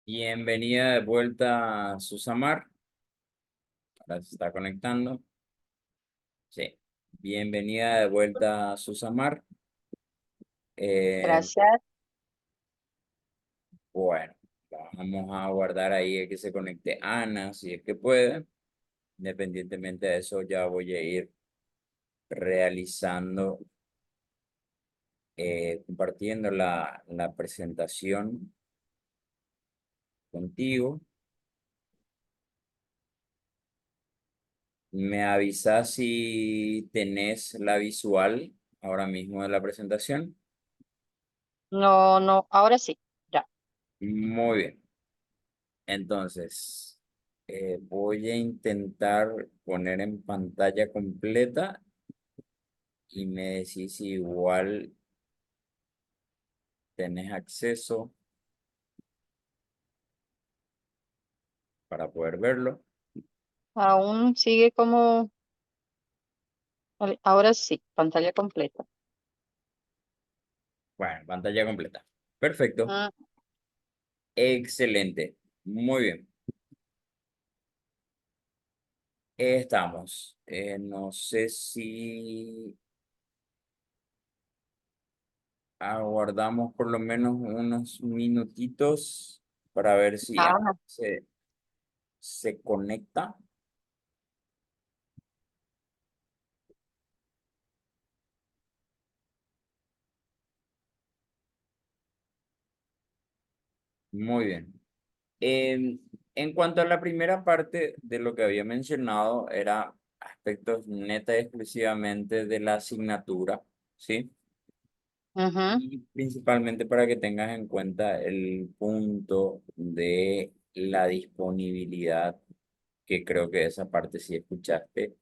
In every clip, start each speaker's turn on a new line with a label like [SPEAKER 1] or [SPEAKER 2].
[SPEAKER 1] Bienvenida de vuelta, Susamar. Ahora se está conectando. Sí. Bienvenida de vuelta, Susamar. Eh,
[SPEAKER 2] Gracias.
[SPEAKER 1] bueno, vamos a guardar ahí a que se conecte Ana, si es que puede. Independientemente de eso, ya voy a ir realizando, compartiendo la presentación contigo. Me avisas si tenés la visual ahora mismo de la presentación.
[SPEAKER 2] No, no, ahora sí, ya.
[SPEAKER 1] Muy bien. Entonces, voy a intentar poner en pantalla completa y me decís si igual tenés acceso para poder verlo.
[SPEAKER 2] Aún sigue como, ahora sí, pantalla completa.
[SPEAKER 1] Bueno, pantalla completa. Perfecto.
[SPEAKER 2] Ah,
[SPEAKER 1] Excelente. Muy bien. Estamos. No sé si aguardamos por lo menos unos minutitos para ver si
[SPEAKER 2] ah,
[SPEAKER 1] se conecta. Muy bien. En cuanto a la primera parte de lo que había mencionado, era aspectos neta y exclusivamente de la asignatura, ¿sí?
[SPEAKER 2] ujú,
[SPEAKER 1] Y principalmente para que tengas en cuenta el punto de la disponibilidad, que creo que esa parte sí escuchaste,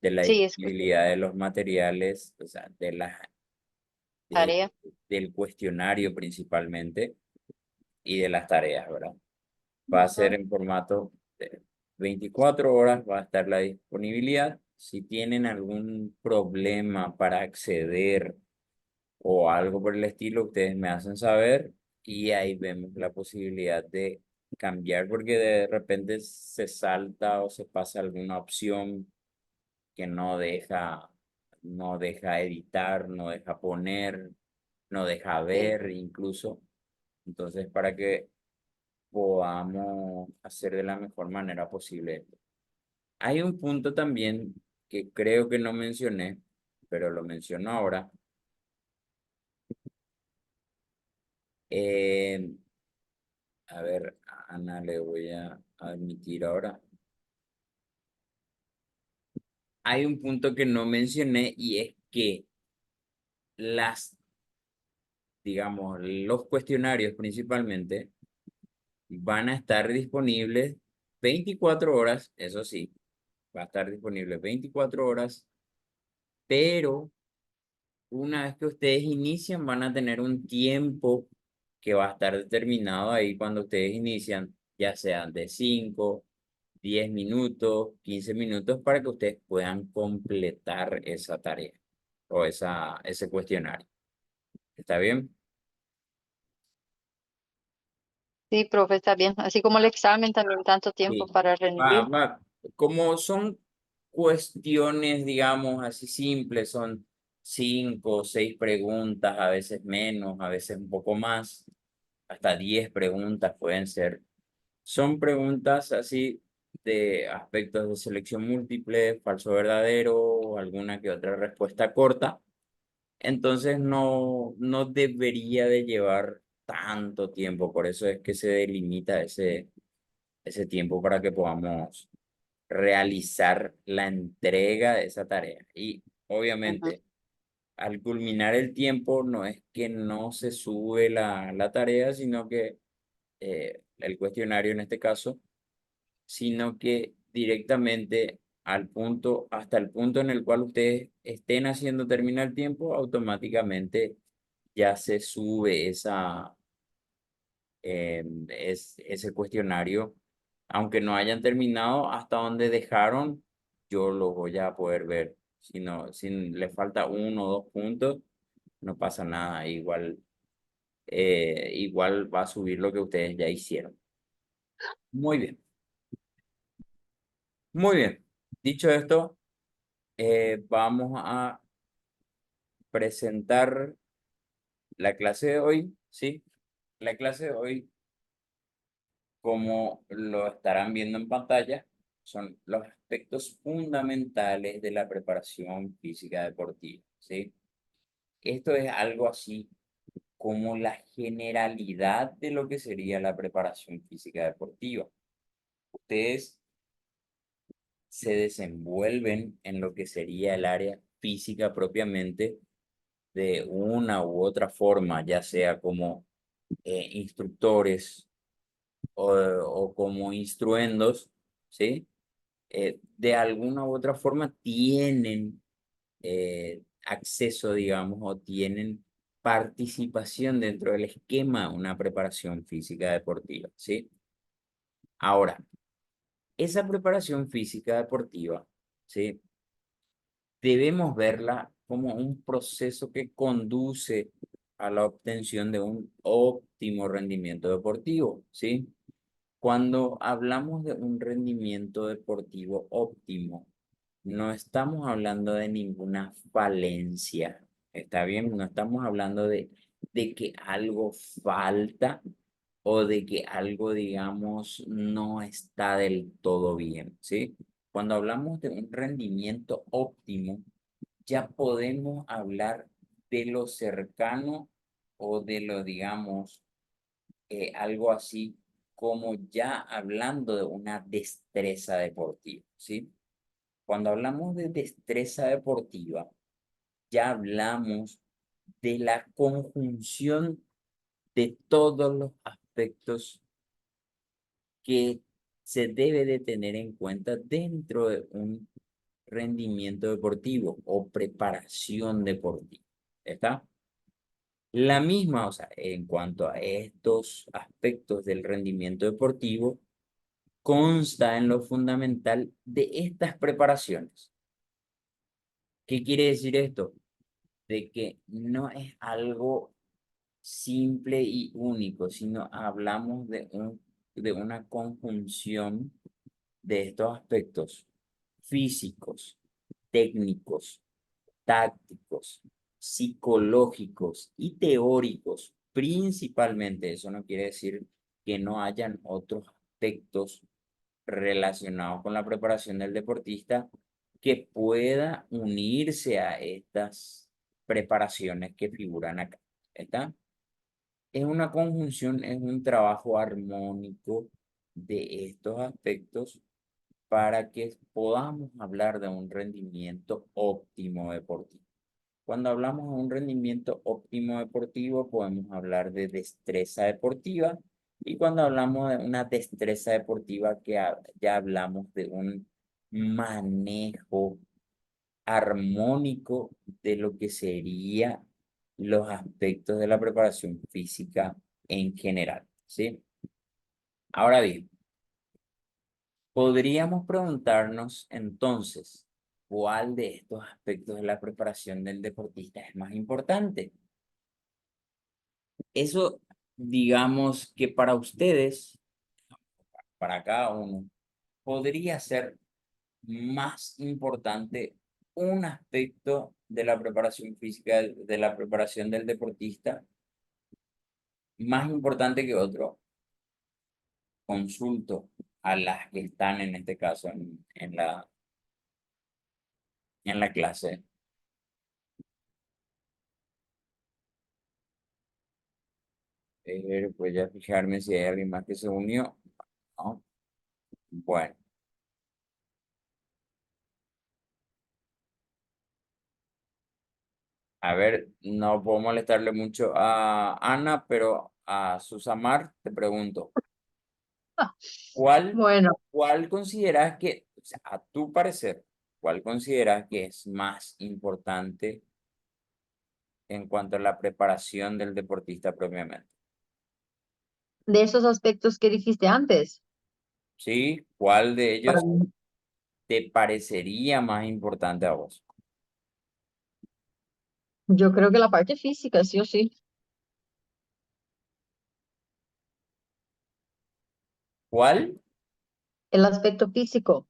[SPEAKER 1] de la
[SPEAKER 2] sí, escuché.
[SPEAKER 1] disponibilidad de los materiales, o sea, de-
[SPEAKER 2] Tarea.
[SPEAKER 1] del cuestionario principalmente y de las tareas, ¿verdad? Va a ser
[SPEAKER 2] Ujú,
[SPEAKER 1] en formato de 24 horas, va a estar la disponibilidad. Si tienen algún problema para acceder o algo por el estilo, ustedes me hacen saber y ahí vemos la posibilidad de cambiar porque de repente se salta o se pasa alguna opción que no deja editar, no deja poner, no deja
[SPEAKER 2] sí,
[SPEAKER 1] ver incluso. Entonces, para que podamos hacer de la mejor manera posible. Hay un punto también que creo que no mencioné, pero lo menciono ahora. Eh, a ver, a Ana le voy a admitir ahora. Hay un punto que no mencioné y es que digamos, los cuestionarios principalmente van a estar disponibles 24 horas, eso sí, va a estar disponible 24 horas, pero una vez que ustedes inician, van a tener un tiempo que va a estar determinado ahí cuando ustedes inician, ya sean de 5, 10 minutos, 15 minutos, para que ustedes puedan completar esa tarea o ese cuestionario. ¿Está bien?
[SPEAKER 2] sí, profe, está bien. Así como el examen también, tanto tiempo
[SPEAKER 1] Sí.
[SPEAKER 2] para
[SPEAKER 1] Va,
[SPEAKER 2] rendir.
[SPEAKER 1] va. Como son cuestiones, digamos, así simples, son 5 o 6 preguntas, a veces menos, a veces un poco más. Hasta 10 preguntas pueden ser. Son preguntas así de aspectos de selección múltiple, falso verdadero, alguna que otra respuesta corta. Entonces no debería de llevar tanto tiempo, por eso es que se delimita ese tiempo para que podamos realizar la entrega de esa tarea. Y
[SPEAKER 2] Ujú,
[SPEAKER 1] obviamente al culminar el tiempo no es que no se sube la tarea, sino que el cuestionario en este caso, sino que directamente hasta el punto en el cual ustedes estén haciendo terminar el tiempo, automáticamente ya se sube ese cuestionario, aunque no hayan terminado hasta donde dejaron, yo lo voy a poder ver. Si no, si le falta 1 o 2 puntos, no pasa nada, igual va a subir lo que ustedes ya hicieron. Muy bien, muy bien. Dicho esto, vamos a presentar la clase de hoy, ¿sí? La clase de hoy, como lo estarán viendo en pantalla, son los aspectos fundamentales de la preparación física deportiva, ¿sí? Esto es algo así como la generalidad de lo que sería la preparación física deportiva. Ustedes se desenvuelven en lo que sería el área física propiamente de una u otra forma, ya sea como instructores o como instruendos, ¿sí? De alguna u otra forma tienen acceso, digamos, o tienen participación dentro del esquema de una preparación física deportiva, ¿sí? Ahora, esa preparación física deportiva, ¿sí? Debemos verla como un proceso que conduce a la obtención de un óptimo rendimiento deportivo, ¿sí? Cuando hablamos de un rendimiento deportivo óptimo, no estamos hablando de ninguna falencia, ¿está bien? No estamos hablando de que algo falta o de que algo, digamos, no está del todo bien, ¿sí? Cuando hablamos de un rendimiento óptimo, ya podemos hablar de lo cercano o de lo, digamos, algo así como ya hablando de una destreza deportiva, ¿sí? Cuando hablamos de destreza deportiva, ya hablamos de la conjunción de todos los aspectos que se debe de tener en cuenta dentro de un rendimiento deportivo o preparación deportiva. ¿Está? La misma, o sea, en cuanto a estos aspectos del rendimiento deportivo, consta en lo fundamental de estas preparaciones. ¿Qué quiere decir esto? De que no es algo simple y único, sino hablamos de una conjunción de estos aspectos físicos, técnicos, tácticos, psicológicos y teóricos, principalmente. Eso no quiere decir que no hayan otros aspectos relacionados con la preparación del deportista que pueda unirse a estas preparaciones que figuran acá. ¿Está? Es una conjunción, es un trabajo armónico de estos aspectos para que podamos hablar de un rendimiento óptimo deportivo. Cuando hablamos de un rendimiento óptimo deportivo, podemos hablar de destreza deportiva. Y cuando hablamos de una destreza deportiva, ya hablamos de un manejo armónico de lo que sería los aspectos de la preparación física en general, ¿sí? Ahora bien, podríamos preguntarnos entonces, ¿cuál de estos aspectos de la preparación del deportista es más importante? Eso, digamos que para ustedes, para cada uno, podría ser más importante un aspecto de la preparación física, de la preparación del deportista, más importante que otro. Consulto a las que están en este caso en la clase. Voy a fijarme si hay alguien más que se unió. ¿No? Bueno, a ver, no puedo molestarle mucho a Ana, pero a Susamar te pregunto, ¿cuál,
[SPEAKER 2] Bueno,
[SPEAKER 1] cuál consideras que, o sea, a tu parecer, cuál consideras que es más importante en cuanto a la preparación del deportista propiamente?
[SPEAKER 2] de esos aspectos que dijiste antes,
[SPEAKER 1] ¿Sí? ¿Cuál de
[SPEAKER 2] para
[SPEAKER 1] ellos
[SPEAKER 2] mí,
[SPEAKER 1] te parecería más importante a vos?
[SPEAKER 2] yo creo que la parte física, sí o sí.
[SPEAKER 1] ¿Cuál?
[SPEAKER 2] El aspecto físico.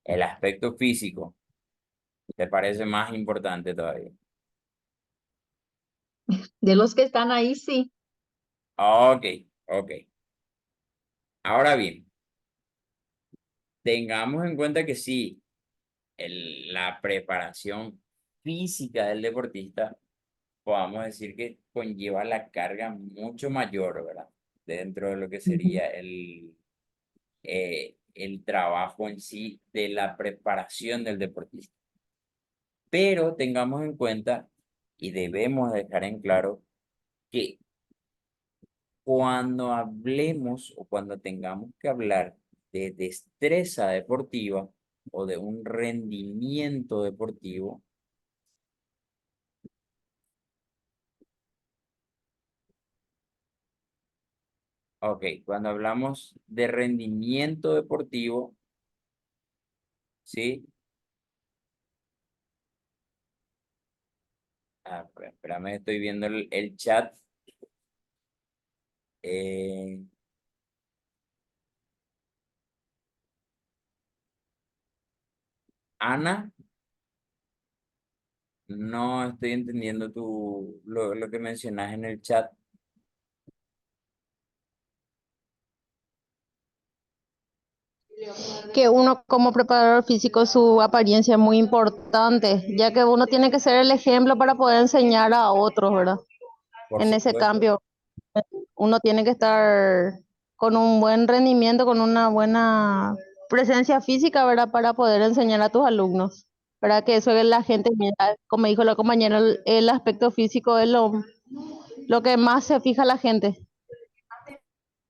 [SPEAKER 1] El aspecto físico. ¿Te parece más importante todavía?
[SPEAKER 2] De los que están ahí, sí.
[SPEAKER 1] Ok, ok. Ahora bien, tengamos en cuenta que sí, la preparación física del deportista, podamos decir que conlleva la carga mucho mayor, ¿verdad? Dentro de lo que
[SPEAKER 2] Ujú.
[SPEAKER 1] sería el trabajo en sí de la preparación del deportista. Pero tengamos en cuenta y debemos dejar en claro que cuando hablemos o cuando tengamos que hablar de destreza deportiva o de un rendimiento deportivo, ok, cuando hablamos de rendimiento deportivo, ¿sí? Ah, espérame, estoy viendo el chat. Eh, Ana, no estoy entendiendo lo que mencionas en el chat.
[SPEAKER 3] Que uno como preparador físico su apariencia es muy importante, ya que uno tiene que ser el ejemplo para poder enseñar a otros, ¿verdad?
[SPEAKER 1] Por
[SPEAKER 3] En ese
[SPEAKER 1] supuesto.
[SPEAKER 3] cambio, uno tiene que estar con un buen rendimiento, con una buena presencia física, ¿verdad? Para poder enseñar a tus alumnos, ¿verdad? Que eso es la gente, mira, como dijo la compañera, el aspecto físico es lo que más se fija la gente.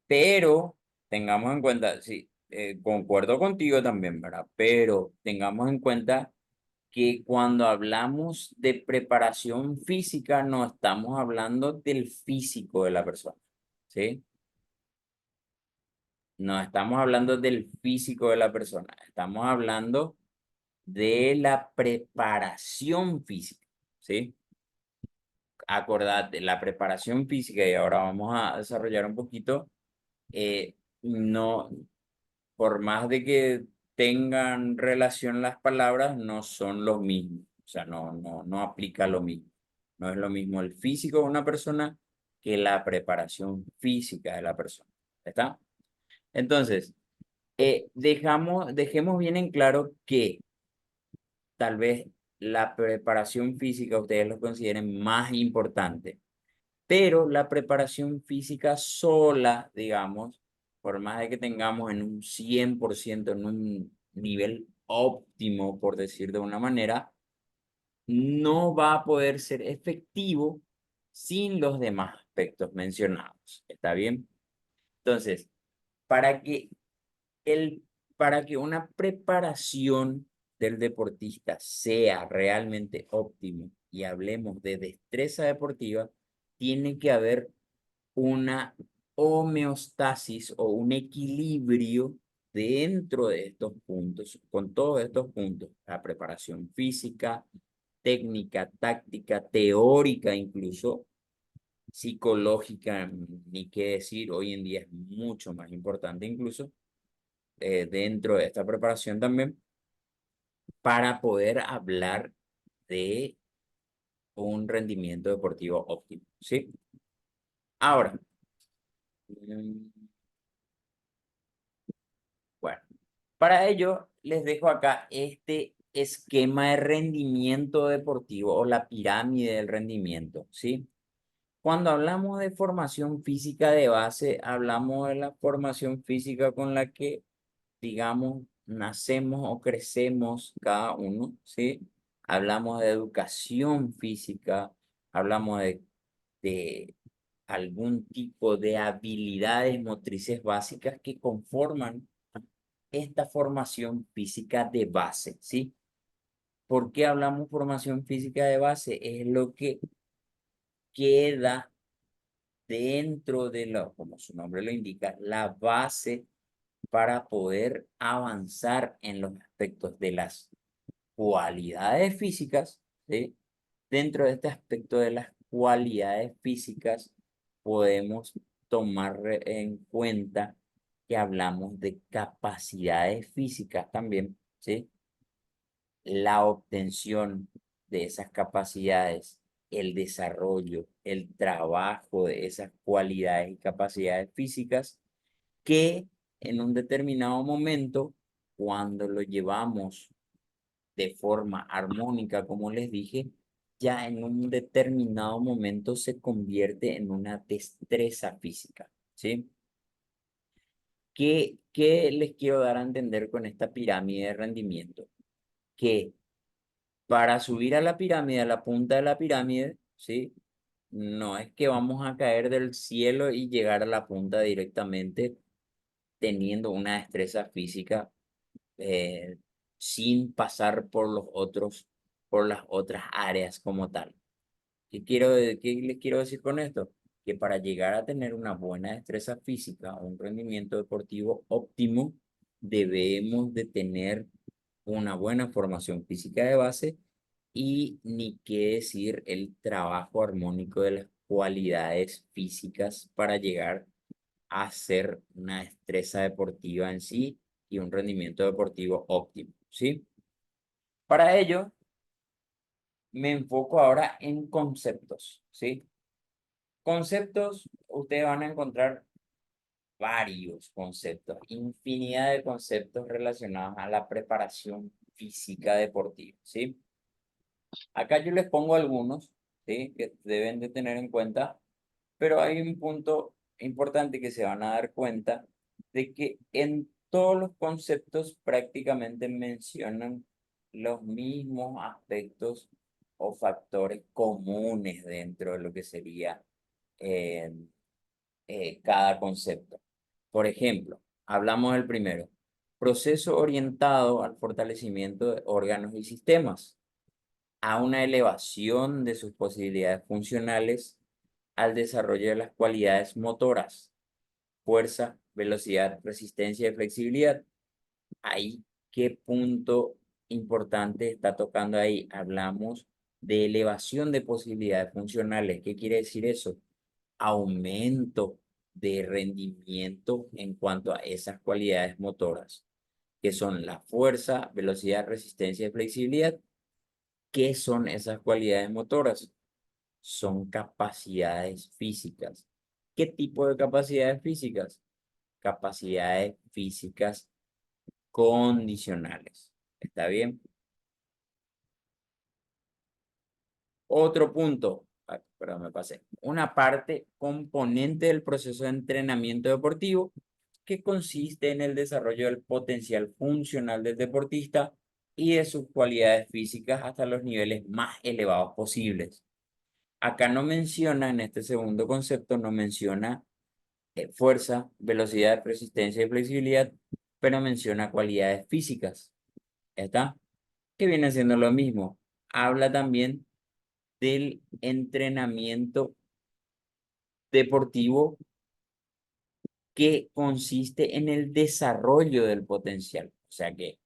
[SPEAKER 1] Pero tengamos en cuenta, sí, concuerdo contigo también, ¿verdad? Pero tengamos en cuenta que cuando hablamos de preparación física, no estamos hablando del físico de la persona, ¿sí? No estamos hablando del físico de la persona, estamos hablando de la preparación física, ¿sí? Acordate, la preparación física, y ahora vamos a desarrollar un poquito, no, por más de que tengan relación las palabras, no son los mismos. O sea, no aplica lo mismo. No es lo mismo el físico de una persona que la preparación física de la persona. ¿Está? Entonces, dejemos bien en claro que tal vez la preparación física ustedes lo consideren más importante, pero la preparación física sola, digamos, por más de que tengamos en un 100% en un nivel óptimo, por decir de una manera, no va a poder ser efectivo sin los demás aspectos mencionados. ¿Está bien? Entonces, para que el, para que una preparación del deportista sea realmente óptimo y hablemos de destreza deportiva, tiene que haber una homeostasis o un equilibrio dentro de estos puntos, con todos estos puntos, la preparación física, técnica, táctica, teórica incluso, psicológica, ni qué decir, hoy en día es mucho más importante incluso, dentro de esta preparación también, para poder hablar de un rendimiento deportivo óptimo, ¿sí? Ahora, mm, bueno, para ello les dejo acá este esquema de rendimiento deportivo o la pirámide del rendimiento, ¿sí? Cuando hablamos de formación física de base, hablamos de la formación física con la que, digamos, nacemos o crecemos cada uno, ¿sí? Hablamos de educación física, hablamos de algún tipo de habilidades motrices básicas que conforman esta formación física de base, ¿sí? ¿Por qué hablamos formación física de base? Es lo que queda dentro de lo, como su nombre lo indica, la base para poder avanzar en los aspectos de las cualidades físicas, ¿sí? Dentro de este aspecto de las cualidades físicas, podemos tomar en cuenta que hablamos de capacidades físicas también, ¿sí? La obtención de esas capacidades, el desarrollo, el trabajo de esas cualidades y capacidades físicas que en un determinado momento, cuando lo llevamos de forma armónica, como les dije, ya en un determinado momento se convierte en una destreza física, ¿sí? ¿Qué les quiero dar a entender con esta pirámide de rendimiento? Que para subir a la pirámide, a la punta de la pirámide, ¿sí? No es que vamos a caer del cielo y llegar a la punta directamente teniendo una destreza física eh, sin pasar por las otras áreas como tal. ¿Qué les quiero decir con esto? Que para llegar a tener una buena destreza física o un rendimiento deportivo óptimo, debemos de tener una buena formación física de base y ni qué decir el trabajo armónico de las cualidades físicas para llegar a ser una destreza deportiva en sí y un rendimiento deportivo óptimo, ¿sí? Para ello, me enfoco ahora en conceptos, ¿sí? Conceptos, ustedes van a encontrar varios conceptos, infinidad de conceptos relacionados a la preparación física deportiva, ¿sí? Acá yo les pongo algunos, ¿sí? Que deben de tener en cuenta, pero hay un punto importante que se van a dar cuenta de que en todos los conceptos prácticamente mencionan los mismos aspectos o factores comunes dentro de lo que sería eh, cada concepto. Por ejemplo, hablamos del primero, proceso orientado al fortalecimiento de órganos y sistemas, a una elevación de sus posibilidades funcionales, al desarrollo de las cualidades motoras, fuerza, velocidad, resistencia y flexibilidad. Ahí, ¿qué punto importante está tocando ahí? Hablamos de elevación de posibilidades funcionales. ¿Qué quiere decir eso? Aumento de rendimiento en cuanto a esas cualidades motoras, que son la fuerza, velocidad, resistencia y flexibilidad. ¿Qué son esas cualidades motoras? Son capacidades físicas. ¿Qué tipo de capacidades físicas? Capacidades físicas condicionales. ¿Está bien? Otro punto, perdón, me pasé. Una parte componente del proceso de entrenamiento deportivo que consiste en el desarrollo del potencial funcional del deportista y de sus cualidades físicas hasta los niveles más elevados posibles. Acá no menciona, en este segundo concepto, no menciona fuerza, velocidad, resistencia y flexibilidad, pero menciona cualidades físicas. ¿Está? Que viene siendo lo mismo. Habla también del entrenamiento deportivo que consiste en el desarrollo del potencial, o sea que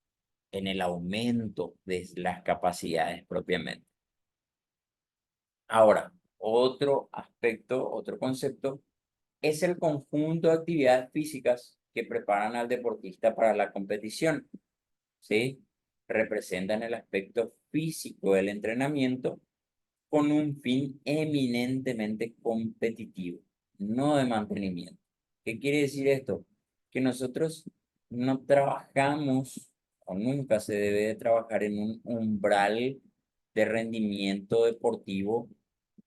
[SPEAKER 1] en el aumento de las capacidades propiamente. Ahora, otro aspecto, otro concepto, es el conjunto de actividades físicas que preparan al deportista para la competición, ¿sí? Representan el aspecto físico del entrenamiento con un fin eminentemente competitivo, no de mantenimiento. ¿Qué quiere decir esto? Que nosotros no trabajamos o nunca se debe de trabajar en un umbral de rendimiento deportivo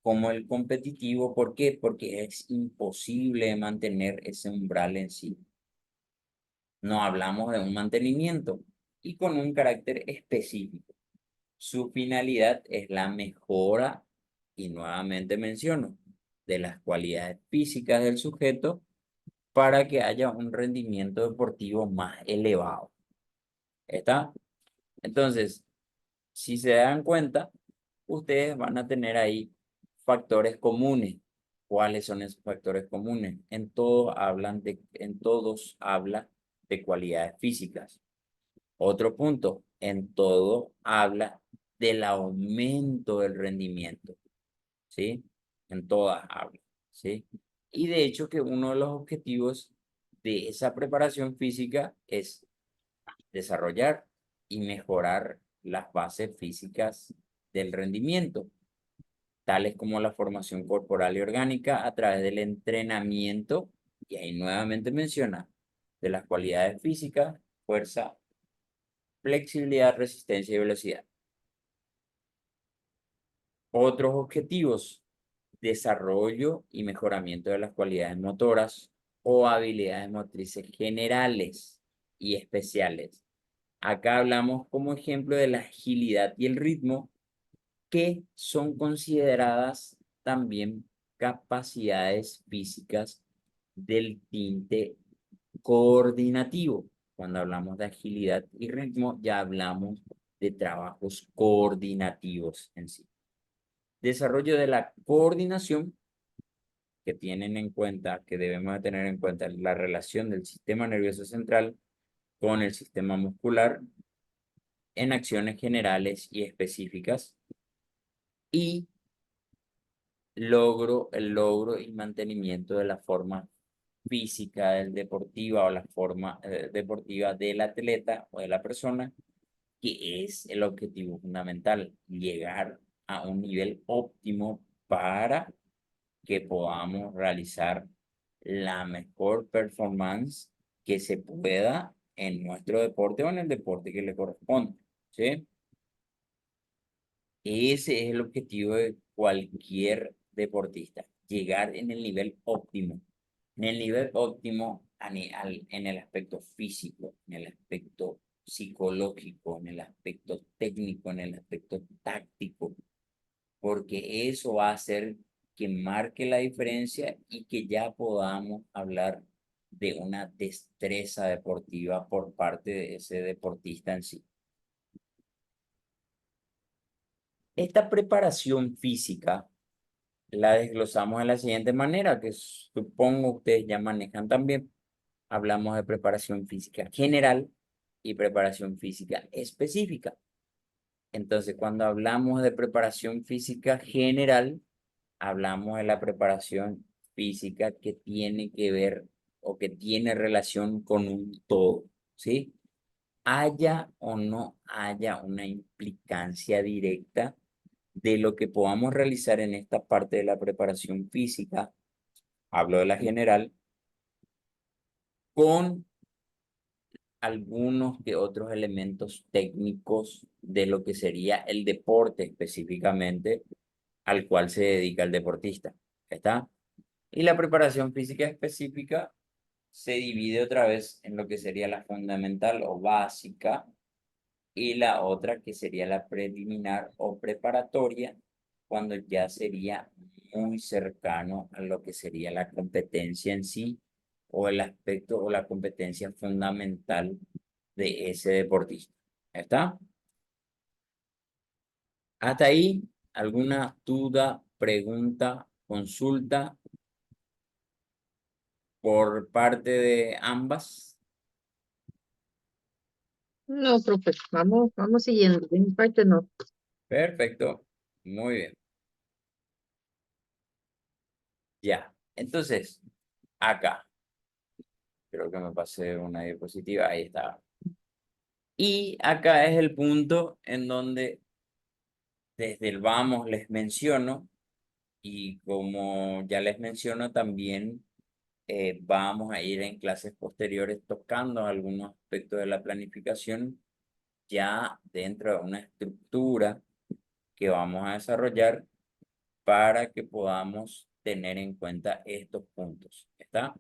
[SPEAKER 1] como el competitivo. ¿Por qué? Porque es imposible mantener ese umbral en sí. No hablamos de un mantenimiento y con un carácter específico. Su finalidad es la mejora, y nuevamente menciono, de las cualidades físicas del sujeto para que haya un rendimiento deportivo más elevado. ¿Está? Entonces, si se dan cuenta, ustedes van a tener ahí factores comunes. ¿Cuáles son esos factores comunes? En todos habla de cualidades físicas. Otro punto, en todo habla del aumento del rendimiento, ¿sí? En todas habla, ¿sí? Y de hecho que uno de los objetivos de esa preparación física es desarrollar y mejorar las bases físicas del rendimiento, tales como la formación corporal y orgánica a través del entrenamiento, y ahí nuevamente menciona, de las cualidades físicas, fuerza, flexibilidad, resistencia y velocidad. Otros objetivos: desarrollo y mejoramiento de las cualidades motoras o habilidades motrices generales y especiales. Acá hablamos como ejemplo de la agilidad y el ritmo, que son consideradas también capacidades físicas del tinte coordinativo. Cuando hablamos de agilidad y ritmo, ya hablamos de trabajos coordinativos en sí. Desarrollo de la coordinación, que tienen en cuenta, que debemos de tener en cuenta la relación del sistema nervioso central con el sistema muscular en acciones generales y específicas, y el logro y mantenimiento de la forma física del deportiva o la forma deportiva del atleta o de la persona, que es el objetivo fundamental: llegar a un nivel óptimo para que podamos realizar la mejor performance que se pueda en nuestro deporte o en el deporte que le corresponde, ¿sí? Ese es el objetivo de cualquier deportista: llegar en el nivel óptimo. En el nivel óptimo en el aspecto físico, en el aspecto psicológico, en el aspecto técnico, en el aspecto táctico, porque eso va a hacer que marque la diferencia y que ya podamos hablar de una destreza deportiva por parte de ese deportista en sí. Esta preparación física la desglosamos de la siguiente manera, que supongo ustedes ya manejan también. Hablamos de preparación física general y preparación física específica. Entonces, cuando hablamos de preparación física general, hablamos de la preparación física que tiene que ver o que tiene relación con un todo, ¿sí? Haya o no haya una implicancia directa de lo que podamos realizar en esta parte de la preparación física, hablo de la general, con algunos que otros elementos técnicos de lo que sería el deporte específicamente al cual se dedica el deportista. ¿Está? Y la preparación física específica se divide otra vez en lo que sería la fundamental o básica, y la otra que sería la preliminar o preparatoria, cuando ya sería muy cercano a lo que sería la competencia en sí, o el aspecto o la competencia fundamental de ese deportista. ¿Está? Hasta ahí, ¿alguna duda, pregunta, consulta por parte de ambas?
[SPEAKER 4] No, profe, vamos siguiendo. De mi parte no.
[SPEAKER 1] Perfecto, muy bien. Ya, entonces, acá, creo que me pasé una diapositiva, ahí está. Y acá es el punto en donde desde el vamos les menciono, y como ya les menciono también, vamos a ir en clases posteriores tocando algunos aspectos de la planificación ya dentro de una estructura que vamos a desarrollar para que podamos tener en cuenta estos puntos. ¿Está?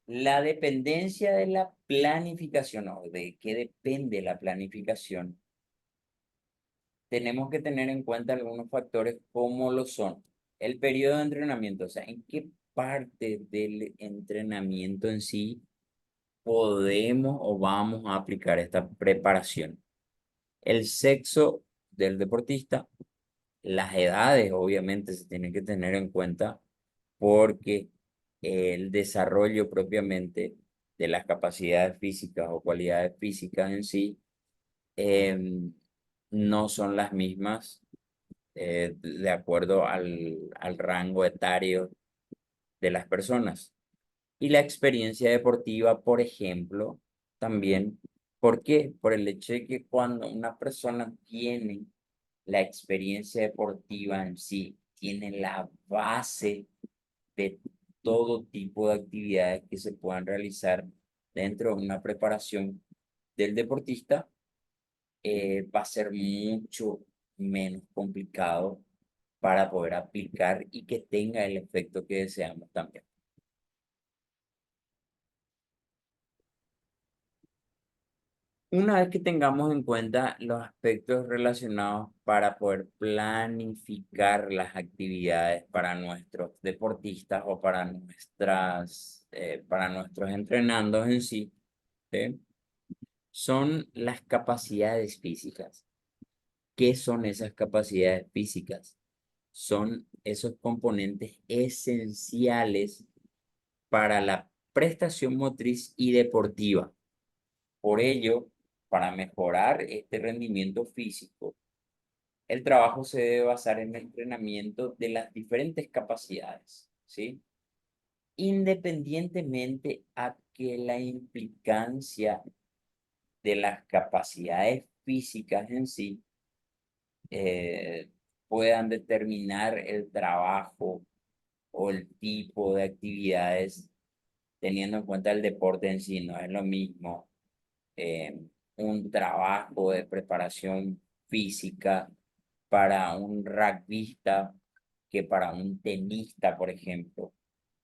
[SPEAKER 1] La dependencia de la planificación, o de qué depende la planificación, tenemos que tener en cuenta algunos factores como lo son el periodo de entrenamiento, o sea, en qué parte del entrenamiento en sí podemos o vamos a aplicar esta preparación. El sexo del deportista, las edades obviamente se tienen que tener en cuenta, porque el desarrollo propiamente de las capacidades físicas o cualidades físicas en sí no son las mismas de acuerdo al rango etario de las personas. Y la experiencia deportiva, por ejemplo, también. ¿Por qué? Por el hecho de que cuando una persona tiene la experiencia deportiva en sí, tiene la base de todo tipo de actividades que se puedan realizar dentro de una preparación del deportista, va a ser mucho menos complicado para poder aplicar y que tenga el efecto que deseamos también. Una vez que tengamos en cuenta los aspectos relacionados para poder planificar las actividades para nuestros deportistas o para para nuestros entrenandos en sí, ¿sí? Son las capacidades físicas. ¿Qué son esas capacidades físicas? Son esos componentes esenciales para la prestación motriz y deportiva. Por ello, para mejorar este rendimiento físico, el trabajo se debe basar en el entrenamiento de las diferentes capacidades, ¿sí? Independientemente a que la implicancia de las capacidades físicas en sí eh, puedan determinar el trabajo o el tipo de actividades, teniendo en cuenta el deporte en sí. No es lo mismo eh, un trabajo de preparación física para un rugbyista que para un tenista, por ejemplo.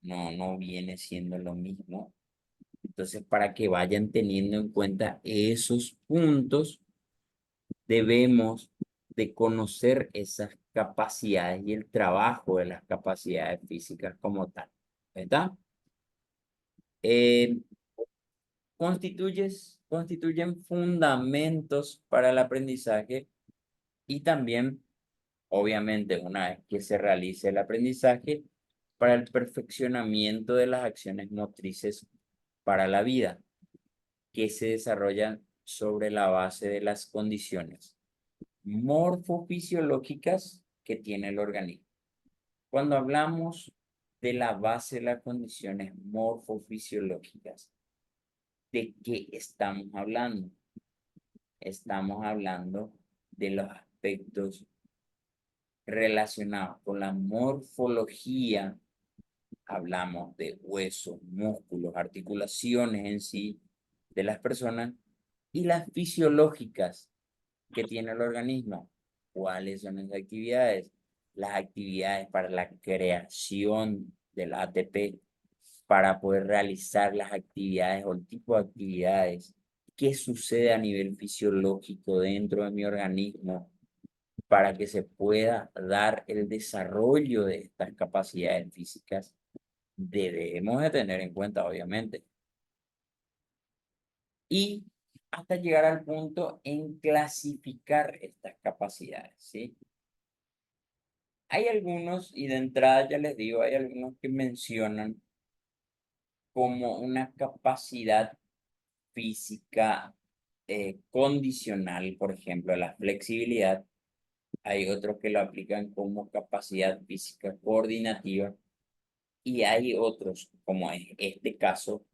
[SPEAKER 1] No viene siendo lo mismo. Entonces, para que vayan teniendo en cuenta esos puntos, debemos de conocer esas capacidades y el trabajo de las capacidades físicas como tal, ¿verdad? Eh, constituyen fundamentos para el aprendizaje y también, obviamente, una vez que se realice el aprendizaje, para el perfeccionamiento de las acciones motrices para la vida, que se desarrollan sobre la base de las condiciones morfofisiológicas que tiene el organismo. Cuando hablamos de la base de las condiciones morfofisiológicas, ¿de qué estamos hablando? Estamos hablando de los aspectos relacionados con la morfología. Hablamos de huesos, músculos, articulaciones en sí de las personas y las fisiológicas que tiene el organismo. ¿Cuáles son esas actividades? Las actividades para la creación del ATP, para poder realizar las actividades o el tipo de actividades. ¿Qué sucede a nivel fisiológico dentro de mi organismo para que se pueda dar el desarrollo de estas capacidades físicas? Debemos de tener en cuenta, obviamente. Y hasta llegar al punto en clasificar estas capacidades, ¿sí? Hay algunos, y de entrada ya les digo, hay algunos que mencionan como una capacidad física condicional, por ejemplo, la flexibilidad. Hay otros que lo aplican como capacidad física coordinativa y hay otros, como es este caso,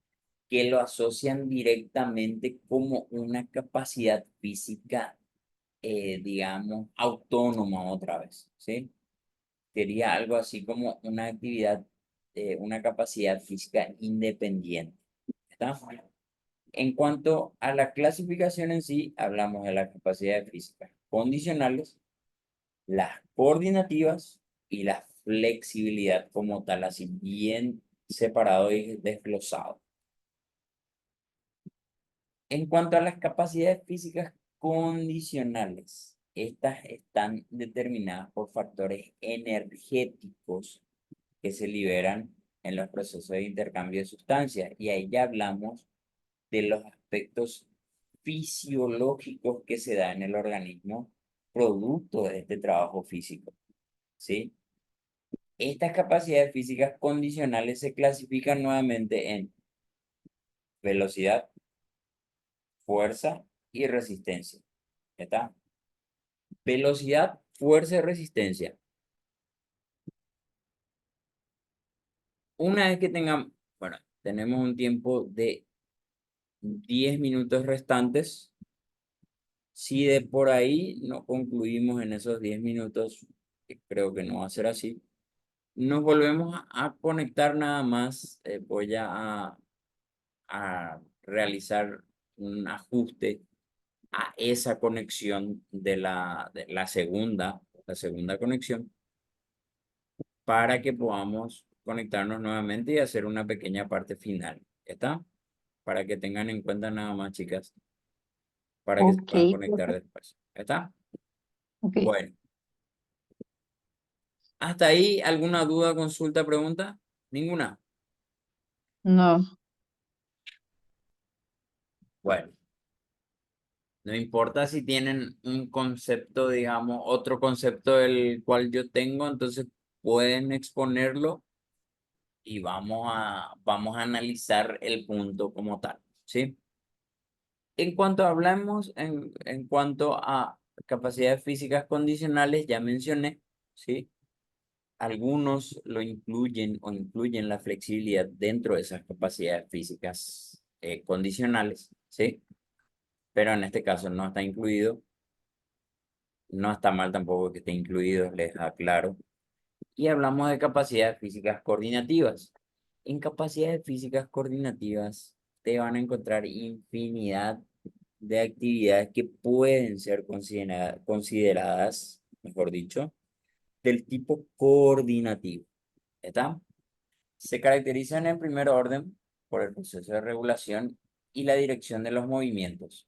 [SPEAKER 1] que lo asocian directamente como una capacidad física, digamos, autónoma otra vez, ¿sí? Sería algo así como una actividad, una capacidad física independiente. ¿Está? En cuanto a la clasificación en sí, hablamos de las capacidades físicas condicionales, las coordinativas y la flexibilidad como tal, así bien separado y desglosado. En cuanto a las capacidades físicas condicionales, estas están determinadas por factores energéticos que se liberan en los procesos de intercambio de sustancias. Y ahí ya hablamos de los aspectos fisiológicos que se da en el organismo producto de este trabajo físico, ¿sí? Estas capacidades físicas condicionales se clasifican nuevamente en velocidad, fuerza y resistencia. ¿Ya está? Velocidad, fuerza y resistencia. Una vez que tengamos, bueno, tenemos un tiempo de 10 minutos restantes. Si de por ahí no concluimos en esos 10 minutos, que creo que no va a ser así, nos volvemos a conectar nada más. Voy a realizar un ajuste a esa conexión de la segunda conexión para que podamos conectarnos nuevamente y hacer una pequeña parte final. ¿Está? Para que tengan en cuenta nada más, chicas, para que se
[SPEAKER 4] Ok,
[SPEAKER 1] puedan conectar
[SPEAKER 4] profe,
[SPEAKER 1] después. ¿Está?
[SPEAKER 4] ok.
[SPEAKER 1] Bueno, hasta ahí, ¿alguna duda, consulta, pregunta? ¿Ninguna?
[SPEAKER 4] No,
[SPEAKER 1] Bueno, no importa si tienen un concepto, digamos, otro concepto del cual yo tengo, entonces pueden exponerlo y vamos a analizar el punto como tal, ¿sí? En cuanto hablamos, en cuanto a capacidades físicas condicionales, ya mencioné, ¿sí? Algunos lo incluyen o incluyen la flexibilidad dentro de esas capacidades físicas condicionales, ¿sí? Pero en este caso no está incluido. No está mal tampoco que esté incluido, les aclaro. Y hablamos de capacidades físicas coordinativas. En capacidades físicas coordinativas te van a encontrar infinidad de actividades que pueden ser consideradas, mejor dicho, del tipo coordinativo. ¿Está? Se caracterizan en primer orden por el proceso de regulación y la dirección de los movimientos.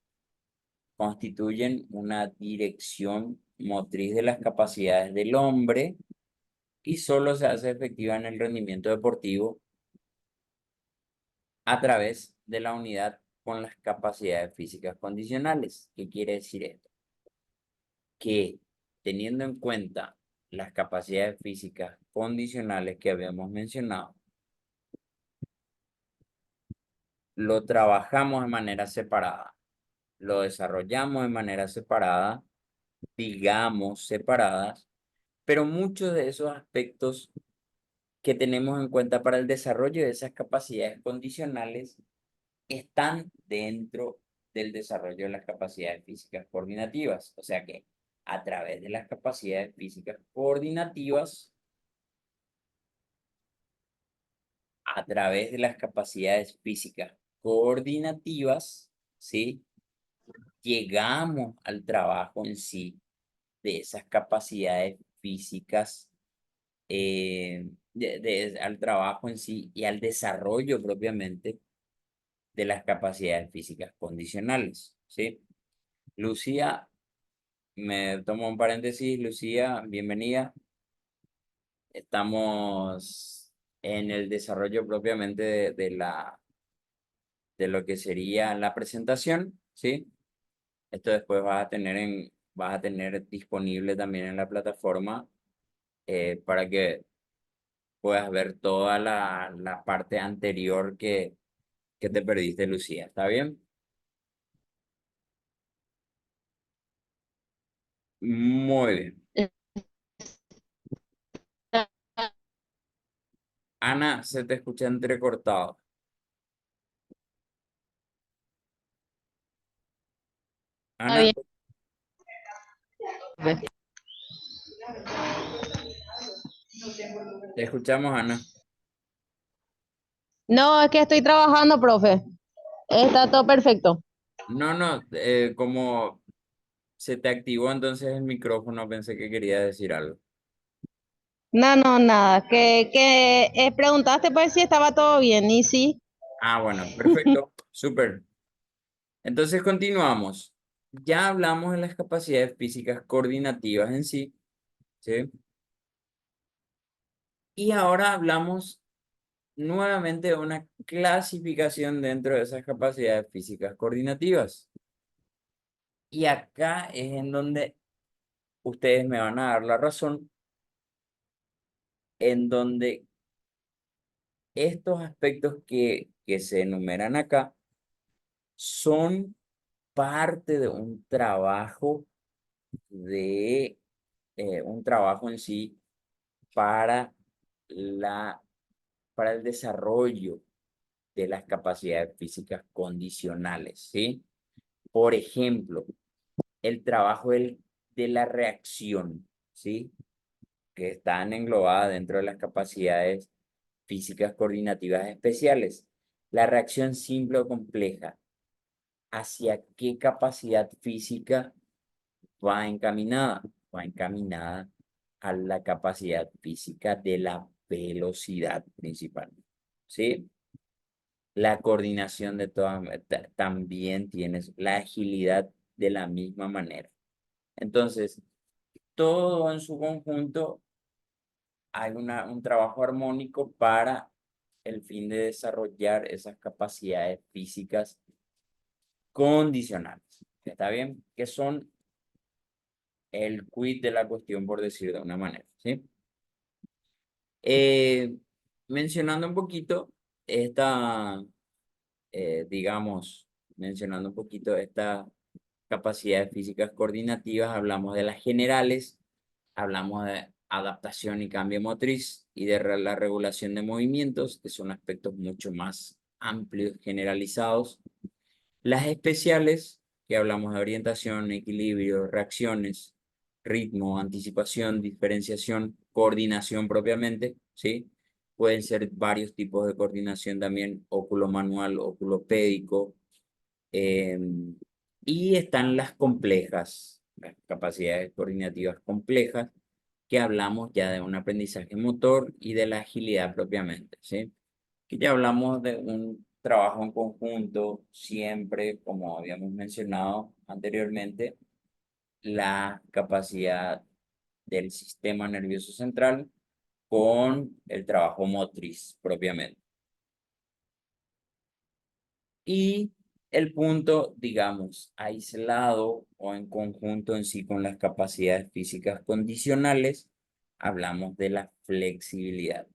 [SPEAKER 1] Constituyen una dirección motriz de las capacidades del hombre y solo se hace efectiva en el rendimiento deportivo a través de la unidad con las capacidades físicas condicionales. ¿Qué quiere decir esto? Que teniendo en cuenta las capacidades físicas condicionales que habíamos mencionado, lo trabajamos de manera separada, lo desarrollamos de manera separada, digamos separadas, pero muchos de esos aspectos que tenemos en cuenta para el desarrollo de esas capacidades condicionales están dentro del desarrollo de las capacidades físicas coordinativas. O sea que a través de las capacidades físicas coordinativas, a través de las capacidades físicas coordinativas, ¿sí? Llegamos al trabajo en sí de esas capacidades físicas, al trabajo en sí y al desarrollo propiamente de las capacidades físicas condicionales, ¿sí? Lucía, me tomo un paréntesis, Lucía, bienvenida. Estamos en el desarrollo propiamente de lo que sería la presentación, ¿sí? Esto después vas a tener disponible también en la plataforma para que puedas ver toda la parte anterior que te perdiste, Lucía. ¿Está bien? Muy bien. Ana, se te escucha entrecortado.
[SPEAKER 3] Está
[SPEAKER 1] Ana,
[SPEAKER 3] bien. Profe.
[SPEAKER 1] te escuchamos, Ana.
[SPEAKER 3] No, es que estoy trabajando, profe. Está todo perfecto.
[SPEAKER 1] No, no, como se te activó entonces el micrófono, pensé que quería decir algo.
[SPEAKER 3] No, no, nada. Que preguntaste pues si estaba todo bien. Y sí,
[SPEAKER 1] Ah, bueno, perfecto, súper. Entonces continuamos. Ya hablamos de las capacidades físicas coordinativas en sí, ¿sí? Y ahora hablamos nuevamente de una clasificación dentro de esas capacidades físicas coordinativas. Y acá es en donde ustedes me van a dar la razón, en donde estos aspectos que se enumeran acá son parte de de un trabajo en sí para la, para el desarrollo de las capacidades físicas condicionales, ¿sí? Por ejemplo, el trabajo de la reacción, ¿sí? Que están englobadas dentro de las capacidades físicas coordinativas especiales. La reacción simple o compleja, ¿hacia qué capacidad física va encaminada? Va encaminada a la capacidad física de la velocidad principalmente, ¿sí? La coordinación de todas, también tienes la agilidad de la misma manera. Entonces, todo en su conjunto hay un trabajo armónico para el fin de desarrollar esas capacidades físicas condicionales. ¿Está bien? Que son el quid de la cuestión, por decir de una manera, ¿sí? Mencionando un poquito esta, digamos, mencionando un poquito estas capacidades físicas coordinativas, hablamos de las generales, hablamos de adaptación y cambio motriz y de la regulación de movimientos, que son aspectos mucho más amplios, generalizados. Las especiales, que hablamos de orientación, equilibrio, reacciones, ritmo, anticipación, diferenciación, coordinación propiamente, ¿sí? Pueden ser varios tipos de coordinación también, óculo manual, óculo pédico. Y están las complejas, las capacidades coordinativas complejas, que hablamos ya de un aprendizaje motor y de la agilidad propiamente, ¿sí? Que ya hablamos de un trabajo en conjunto, siempre, como habíamos mencionado anteriormente, la capacidad del sistema nervioso central con el trabajo motriz propiamente. Y el punto, digamos, aislado o en conjunto en sí con las capacidades físicas condicionales, hablamos de la flexibilidad.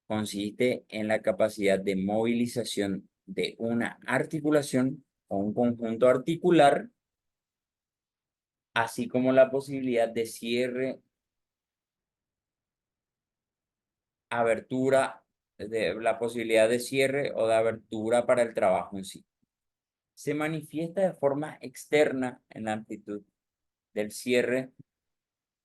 [SPEAKER 1] Consiste en la capacidad de movilización de una articulación o un conjunto articular, así como la posibilidad de cierre, abertura, la posibilidad de cierre o de abertura para el trabajo en sí. Se manifiesta de forma externa en la amplitud del cierre,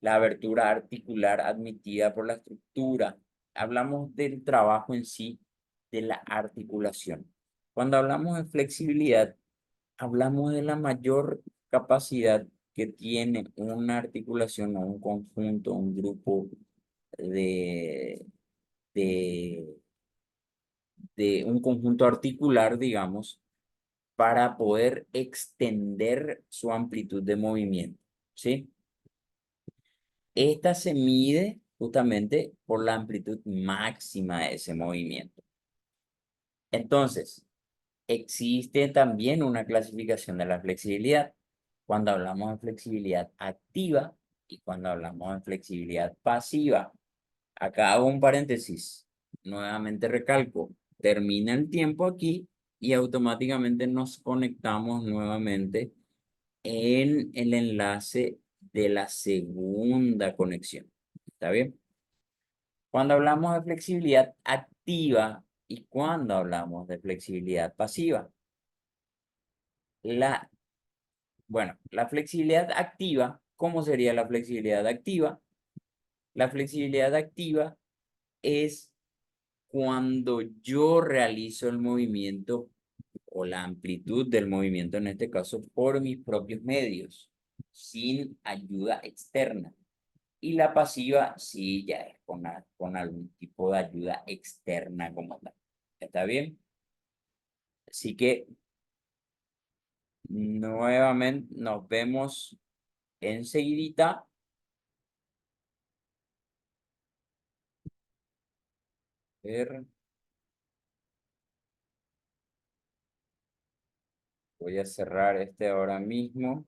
[SPEAKER 1] la abertura articular admitida por la estructura. Hablamos del trabajo en sí, de la articulación. Cuando hablamos de flexibilidad, hablamos de la mayor capacidad que tiene una articulación o un conjunto, un grupo de, de, de un conjunto articular, digamos, para poder extender su amplitud de movimiento, ¿sí? Esta se mide justamente por la amplitud máxima de ese movimiento. Entonces, existe también una clasificación de la flexibilidad. Cuando hablamos de flexibilidad activa y cuando hablamos de flexibilidad pasiva. Acá hago un paréntesis. Nuevamente recalco, termina el tiempo aquí y automáticamente nos conectamos nuevamente en el enlace de la segunda conexión. ¿Está bien? Cuando hablamos de flexibilidad activa y cuando hablamos de flexibilidad pasiva. La flexibilidad activa, ¿cómo sería la flexibilidad activa? La flexibilidad activa es cuando yo realizo el movimiento o la amplitud del movimiento, en este caso, por mis propios medios, sin ayuda externa. Y la pasiva, sí, ya es con algún tipo de ayuda externa como tal. ¿Está bien? Así que, nuevamente, nos vemos enseguidita. Ver, voy a cerrar este ahora mismo.